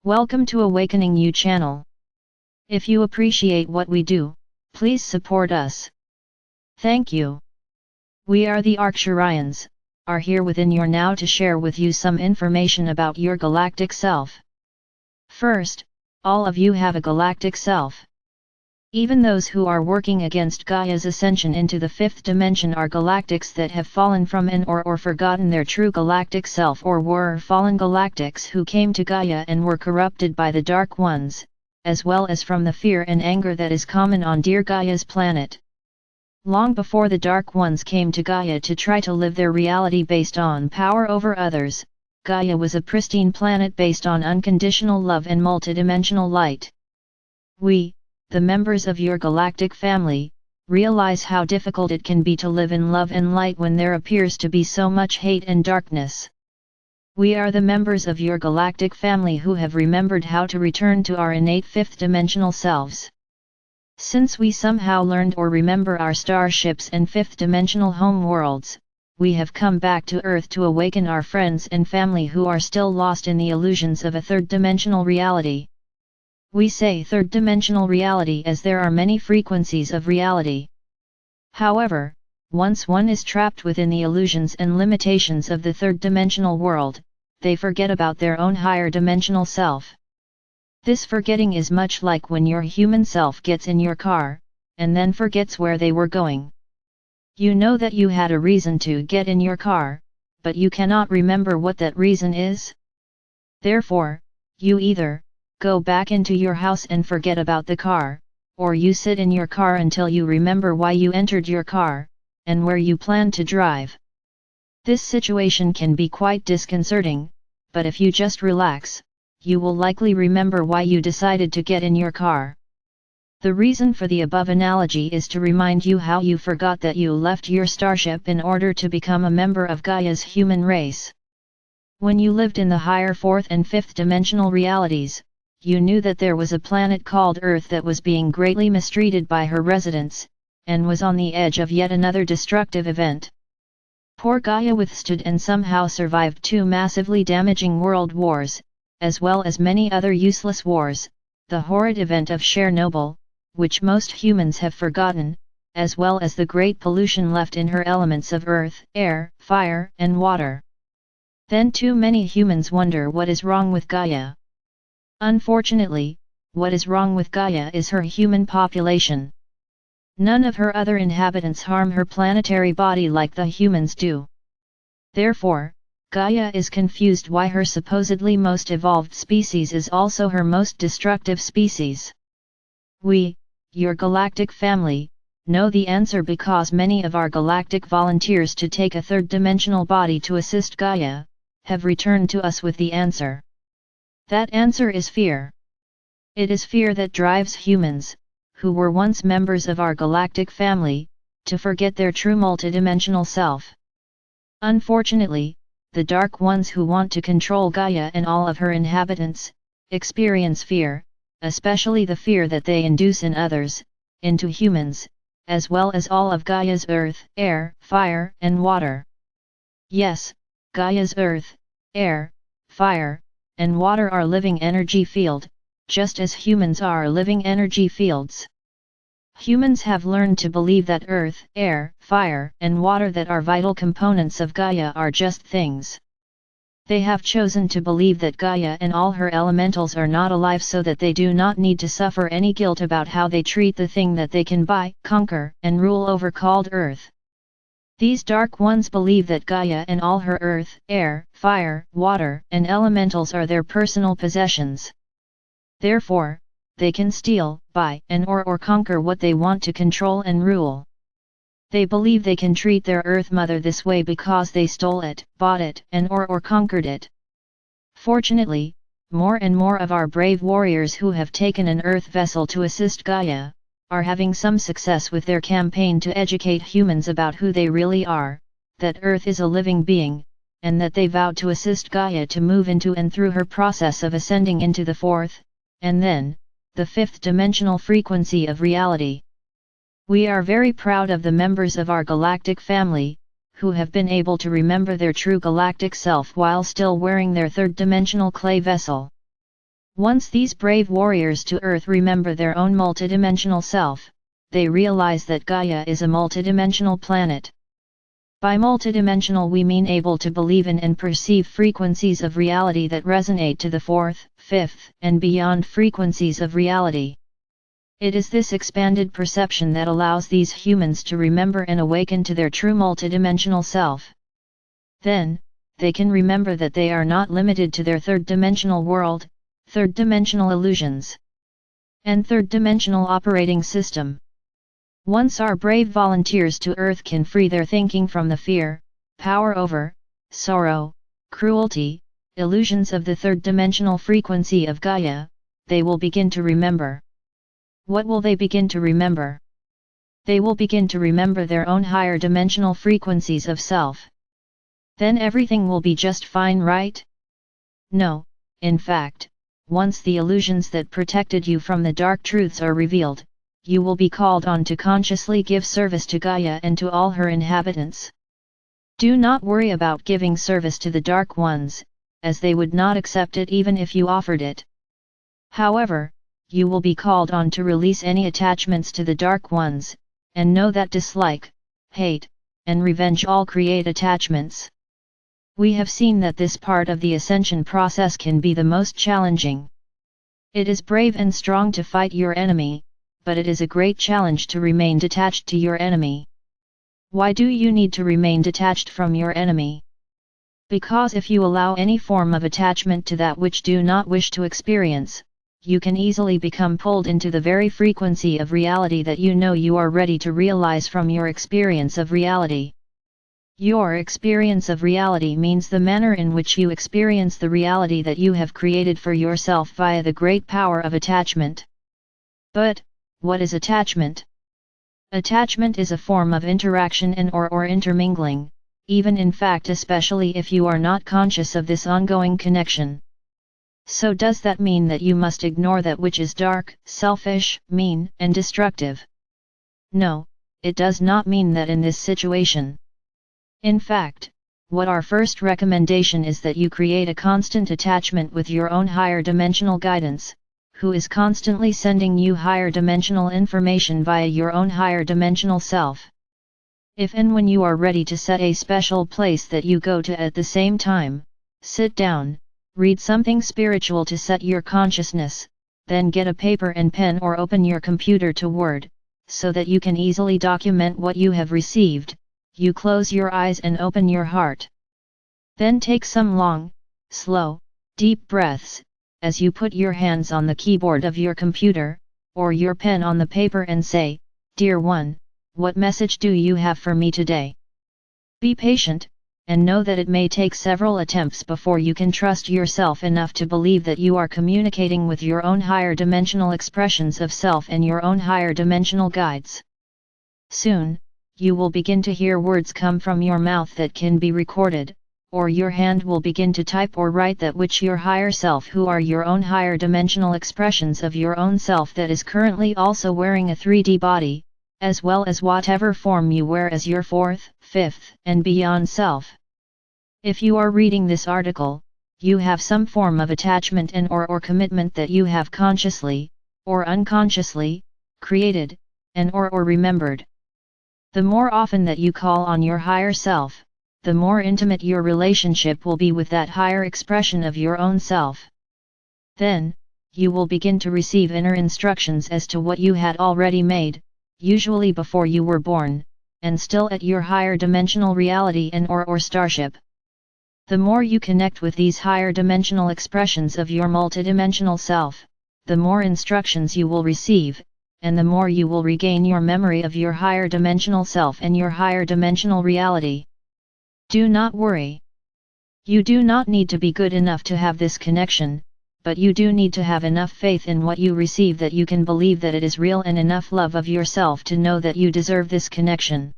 Welcome to Awakening You channel. If you appreciate what we do, please support us. Thank you. We are the Arcturians, are here within your now to share with you some information about your galactic self. First, all of you have a galactic self. Even those who are working against Gaia's ascension into the fifth dimension are galactics that have fallen from or forgotten their true galactic self, or were fallen galactics who came to Gaia and were corrupted by the Dark Ones, as well as from the fear and anger that is common on dear Gaia's planet. Long before the Dark Ones came to Gaia to try to live their reality based on power over others, Gaia was a pristine planet based on unconditional love and multidimensional light. We, the members of your galactic family, realize how difficult it can be to live in love and light when there appears to be so much hate and darkness. We are the members of your galactic family who have remembered how to return to our innate fifth-dimensional selves. Since we somehow learned or remember our starships and fifth-dimensional home worlds, we have come back to Earth to awaken our friends and family who are still lost in the illusions of a third-dimensional reality. We say third-dimensional reality as there are many frequencies of reality. However, once one is trapped within the illusions and limitations of the third-dimensional world, they forget about their own higher dimensional self. This forgetting is much like when your human self gets in your car, and then forgets where they were going. You know that you had a reason to get in your car, but you cannot remember what that reason is. Therefore, you either go back into your house and forget about the car, or you sit in your car until you remember why you entered your car, and where you plan to drive. This situation can be quite disconcerting, but if you just relax, you will likely remember why you decided to get in your car. The reason for the above analogy is to remind you how you forgot that you left your starship in order to become a member of Gaia's human race. When you lived in the higher fourth and fifth dimensional realities, you knew that there was a planet called Earth that was being greatly mistreated by her residents, and was on the edge of yet another destructive event. Poor Gaia withstood and somehow survived 2 massively damaging world wars, as well as many other useless wars, the horrid event of Chernobyl, which most humans have forgotten, as well as the great pollution left in her elements of earth, air, fire, and water. Then too many humans wonder what is wrong with Gaia. Unfortunately, what is wrong with Gaia is her human population. None of her other inhabitants harm her planetary body like the humans do. Therefore, Gaia is confused why her supposedly most evolved species is also her most destructive species. We, your galactic family, know the answer because many of our galactic volunteers to take a third-dimensional body to assist Gaia, have returned to us with the answer. That answer is fear. It is fear that drives humans, who were once members of our galactic family, to forget their true multidimensional self. Unfortunately, the Dark Ones who want to control Gaia and all of her inhabitants, experience fear, especially the fear that they induce in others, into humans, as well as all of Gaia's earth, air, fire, and water. Yes, Gaia's earth, air, fire, and water are living energy field, just as humans are living energy fields. Humans have learned to believe that earth, air, fire, and water that are vital components of Gaia are just things. They have chosen to believe that Gaia and all her elementals are not alive so that they do not need to suffer any guilt about how they treat the thing that they can buy, conquer, and rule over called Earth. These Dark Ones believe that Gaia and all her earth, air, fire, water, and elementals are their personal possessions. Therefore, they can steal, buy, and or conquer what they want to control and rule. They believe they can treat their Earth Mother this way because they stole it, bought it, and or conquered it. Fortunately, more and more of our brave warriors who have taken an Earth vessel to assist Gaia, are having some success with their campaign to educate humans about who they really are, that Earth is a living being, and that they vowed to assist Gaia to move into and through her process of ascending into the fourth, and then, the fifth dimensional frequency of reality. We are very proud of the members of our galactic family, who have been able to remember their true galactic self while still wearing their third dimensional clay vessel. Once these brave warriors to Earth remember their own multidimensional self, they realize that Gaia is a multidimensional planet. By multidimensional we mean able to believe in and perceive frequencies of reality that resonate to the fourth, fifth, and beyond frequencies of reality. It is this expanded perception that allows these humans to remember and awaken to their true multidimensional self. Then, they can remember that they are not limited to their third-dimensional world, third-dimensional illusions, and third-dimensional operating system. Once our brave volunteers to Earth can free their thinking from the fear, power over, sorrow, cruelty, illusions of the third-dimensional frequency of Gaia, they will begin to remember. What will they begin to remember? They will begin to remember their own higher dimensional frequencies of self. Then everything will be just fine, right? No, in fact, once the illusions that protected you from the dark truths are revealed, you will be called on to consciously give service to Gaia and to all her inhabitants. Do not worry about giving service to the Dark Ones, as they would not accept it even if you offered it. However, you will be called on to release any attachments to the Dark Ones, and know that dislike, hate, and revenge all create attachments. We have seen that this part of the ascension process can be the most challenging. It is brave and strong to fight your enemy, but it is a great challenge to remain detached to your enemy. Why do you need to remain detached from your enemy? Because if you allow any form of attachment to that which do not wish to experience, you can easily become pulled into the very frequency of reality that you know you are ready to realize from your experience of reality. Your experience of reality means the manner in which you experience the reality that you have created for yourself via the great power of attachment. But, what is attachment? Attachment is a form of interaction and or intermingling, even in fact especially if you are not conscious of this ongoing connection. So does that mean that you must ignore that which is dark, selfish, mean, and destructive? No, it does not mean that in this situation. In fact, what our first recommendation is that you create a constant attachment with your own higher dimensional guidance, who is constantly sending you higher dimensional information via your own higher dimensional self. If and when you are ready to set a special place that you go to at the same time, sit down, read something spiritual to set your consciousness, then get a paper and pen or open your computer to Word, so that you can easily document what you have received. You close your eyes and open your heart. Then take some long, slow, deep breaths, as you put your hands on the keyboard of your computer, or your pen on the paper and say, "Dear One, what message do you have for me today?" Be patient, and know that it may take several attempts before you can trust yourself enough to believe that you are communicating with your own higher dimensional expressions of self and your own higher dimensional guides. Soon, you will begin to hear words come from your mouth that can be recorded, or your hand will begin to type or write that which your higher self, who are your own higher dimensional expressions of your own self that is currently also wearing a 3D body, as well as whatever form you wear as your fourth, fifth, and beyond self. If you are reading this article, you have some form of attachment and or commitment that you have consciously, or unconsciously, created, and or remembered. The more often that you call on your higher self, the more intimate your relationship will be with that higher expression of your own self. Then, you will begin to receive inner instructions as to what you had already made, usually before you were born, and still at your higher dimensional reality and or starship. The more you connect with these higher dimensional expressions of your multidimensional self, the more instructions you will receive, and the more you will regain your memory of your higher dimensional self and your higher dimensional reality. Do not worry. You do not need to be good enough to have this connection, but you do need to have enough faith in what you receive that you can believe that it is real and enough love of yourself to know that you deserve this connection.